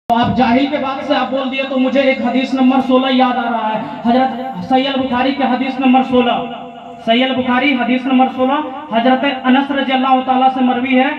तो आप जाहिल के बाद से आप बोल दिए तो मुझे एक हदीस नंबर 16 याद आ रहा है। हजरत सहीह बुखारी के हदीस नंबर 16, सहीह बुखारी हदीस नंबर 16 हजरत अनस रज़ियल्लाहु ताला से मरवी है।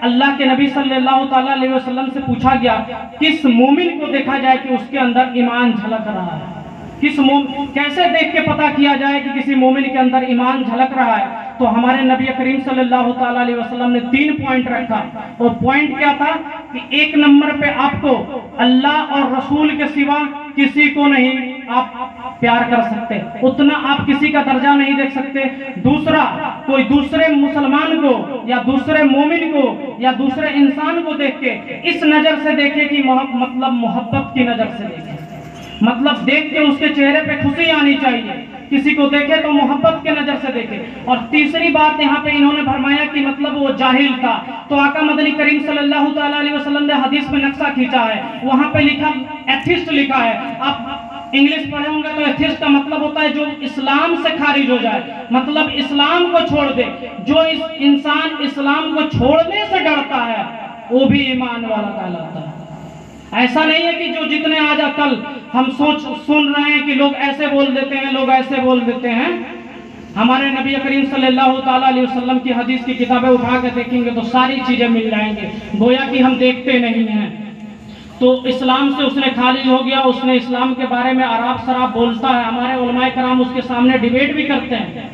अल्लाह के नबी सल्लल्लाहु ताला अलैहि वसल्लम से पूछा गया किस मोमिन को देखा जाए कि उसके अंदर ईमान झलक रहा है, कैसे देख के पता किया जाए कि किसी मोमिन के अंदर ईमान झलक रहा है। तो हमारे नबी करीम सल्लल्लाहु ताला अलैहि वसल्लम ने 3 पॉइंट रखा। और पॉइंट क्या था कि 1 नंबर पे आपको अल्लाह और रसूल के सिवा किसी को नहीं आप प्यार कर सकते, उतना आप किसी का दर्जा नहीं देख सकते। दूसरा, कोई दूसरे मुसलमान को या दूसरे मोमिन को या दूसरे इंसान को देख के इस नजर से देखे कि मतलब मोहब्बत की नजर से देखे, मतलब देख के उसके चेहरे पे खुशी आनी चाहिए। किसी को देखे तो मोहब्बत के नजर से देखे। और तीसरी बात यहाँ पे इन्होंने फरमाया कि मतलब वो जाहिल था, तो आका मदनी करीम सल्लल्लाहु ताला अलैहि वसल्लम ने हदीस में नक्शा खींचा है, वहां पे लिखा एथिस्ट लिखा है। आप इंग्लिश पढ़े होंगे तो एथिस्ट का मतलब होता है जो इस्लाम से खारिज हो जाए, मतलब इस्लाम को छोड़ दे। जो इस इंसान इस्लाम को छोड़ने से डरता है वो भी ईमान वाला कहलाता है। ऐसा नहीं है कि जो जितने आज कल हम सुन रहे हैं कि लोग ऐसे बोल देते हैं, लोग ऐसे बोल देते हैं। हमारे नबी करीम सल्लल्लाहु ताला अलैहि वसल्लम की हदीस की किताबें उठा के देखेंगे तो सारी चीजें मिल जाएंगे, गोया कि हम देखते नहीं हैं। तो इस्लाम से उसने खारिज हो गया, उसने इस्लाम के बारे में अराब शराब बोलता है। हमारे उलमाए कराम उसके सामने डिबेट भी करते हैं,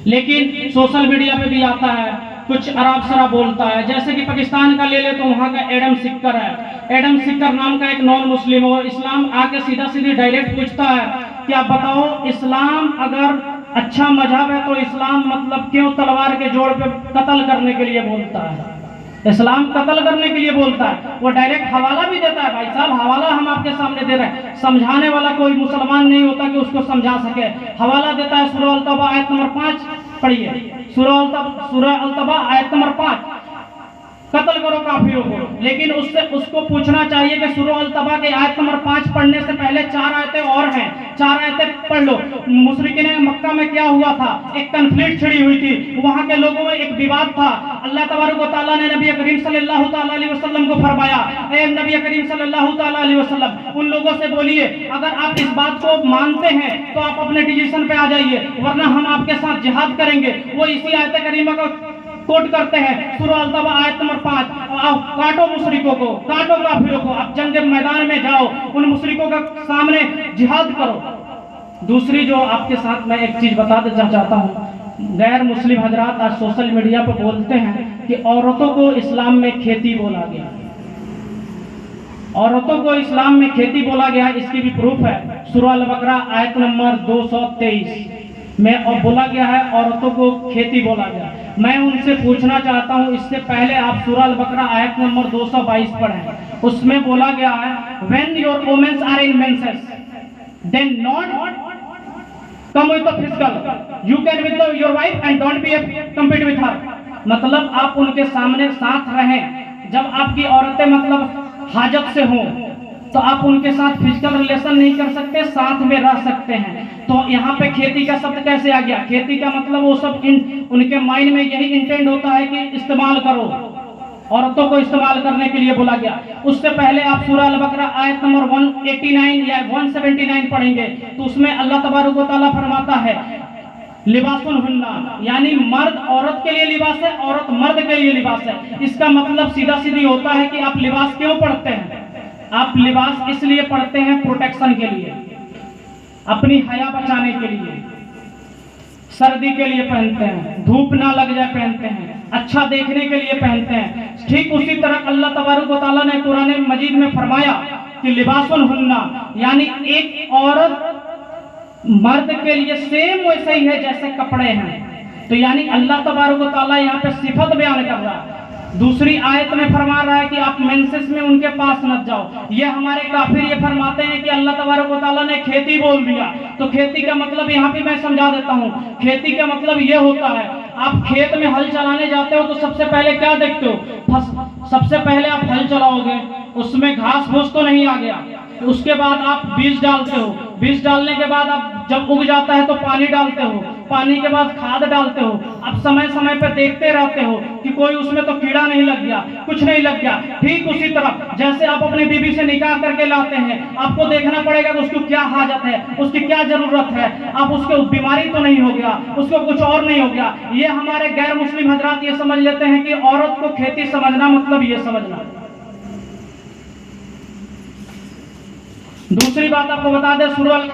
लेकिन सोशल मीडिया पे भी आता है, कुछ अराब शराब बोलता है। जैसे कि पाकिस्तान का ले ले तो वहाँ का एडम सिक्कर है। एडम सिक्कर नाम का एक नॉन मुस्लिम हो, इस्लाम आके सीधा सीधी डायरेक्ट पूछता है कि आप बताओ इस्लाम अगर अच्छा मजहब है तो इस्लाम मतलब क्यों तलवार के जोड़ पे कत्ल करने के लिए बोलता है? इस्लाम कत्ल करने के लिए बोलता है। वो डायरेक्ट हवाला भी देता है। भाई साहब, हवाला हम आपके सामने दे रहे हैं। समझाने वाला कोई मुसलमान नहीं होता कि उसको समझा सके। हवाला देता है सूरह अल-तौबा आयत नंबर 5 पढ़िए, सूरह अल-तौबा आयत नंबर 5, कत्ल करो काफिरों को। लेकिन उसको पूछना चाहिए कि सूरह अल-तौबा के आयत नंबर 5 पढ़ने से पहले 4 आयतें और हैं, 4 आयतें पढ़ लो। मुशरिकीन मक्का में क्या हुआ था, एक कन्फ्लिक्ट छिड़ी हुई थी, वहां के लोगों में एक विवाद था। अल्लाह तबारक व तआला ने नबी करीम सल्लल्लाहु ताला अलैहि वसल्लम को फरमाया, ए नबी करीम सल्लल्लाहु ताला अलैहि वसल्लम, उन लोगों से बोलिए अगर आप इस बात को मानते हैं तो आप अपने डिसीजन पे आ जाइए, वरना हम आपके साथ जिहाद करेंगे। वो इसी आयत करीमा को कोट करते हैं, सूरह अल-तौबा आयत नंबर 5, आओ काटो मुशरिकों को, काटो काफिरों को, अब जंग मैदान में जाओ, उन मुशरिकों के सामने जिहाद करो। दूसरी जो आपके साथ मैं एक चीज बता देना चाहता हूँ, गैर मुस्लिम हजरात आज सोशल मीडिया पर बोलते हैं कि औरतों को इस्लाम में खेती बोला गया, औरतों को इस्लाम में खेती बोला गया। इसकी भी प्रूफ है, सूरह अल-बकरा आयत नंबर 223 में और बोला गया है औरतों को खेती बोला गया। मैं उनसे पूछना चाहता हूं, इससे पहले आप सूरह अल-बकरा आयत नंबर 222 पढ़ें। उसमें बोला गया है when your womens are in menses then not come with the physical, you can with your wife and don't be compete with her. मतलब आप उनके सामने साथ रहें, जब आपकी औरतें मतलब हाजत से हों तो आप उनके साथ फिजिकल रिलेशन नहीं कर सकते, साथ में रह सकते हैं। तो यहाँ पे खेती का शब्द कैसे आ गया? खेती का मतलब वो सब उनके माइंड में यही इंटेंट होता है कि इस्तेमाल करो, औरतों को इस्तेमाल करने के लिए बोला गया। उससे पहले आप सूरह अल-बकरा आयत नंबर 189 या 179 पढ़ेंगे तो उसमें अल्लाह तबारक व तआला फरमाता है लिबासुन हुन्ना, यानी मर्द औरत के लिए लिबास है, औरत मर्द के लिए लिबास है। इसका मतलब सीधा सीधी होता है कि आप लिबास क्यों पढ़ते हैं? आप लिबास इसलिए पढ़ते हैं प्रोटेक्शन के लिए, अपनी हया बचाने के लिए, सर्दी के लिए पहनते हैं, धूप ना लग जाए पहनते हैं, अच्छा देखने के लिए पहनते हैं। ठीक उसी तरह अल्लाह तबारक व तआला ने कुरान मजीद में फरमाया कि लिबासुन हुन्ना, यानी एक औरत मर्द के लिए सेम वैसे ही है जैसे कपड़े हैं। तो यानी अल्लाह तबारक व तआला यहाँ पे सिफत बयान कर रहा है। दूसरी आयत में फरमा रहा है कि आप मेंसेस में उनके पास मत जाओ। ये हमारे काफिर ये फरमाते हैं कि अल्लाह तबारक व तआला ने खेती बोल दिया। तो खेती का मतलब यहाँ पे मैं समझा देता हूँ। खेती का मतलब ये होता है, आप खेत में हल चलाने जाते हो तो सबसे पहले क्या देखते हो? सबसे पहले आप हल चलाओगे, उसमें घास फूस तो नहीं आ गया, उसके बाद आप बीज डालते हो, बीज डालने के बाद आप जब उग जाता है तो पानी डालते हो, पानी के बाद खाद डालते हो, अब समय समय पर देखते रहते हो कि कोई उसमें तो कीड़ा नहीं लग गया, कुछ नहीं लग गया। ठीक उसी तरह जैसे आप अपनी बीवी से निकाह करके लाते हैं, आपको देखना पड़ेगा कि उसको क्या हाजत है, उसकी क्या जरूरत है, आप उसको बीमारी तो नहीं हो गया, उसको कुछ और नहीं हो गया। ये हमारे गैर मुस्लिम हजरात ये समझ लेते हैं कि औरत को खेती समझना मतलब ये समझना। दूसरी बात आपको बता दें, सूरह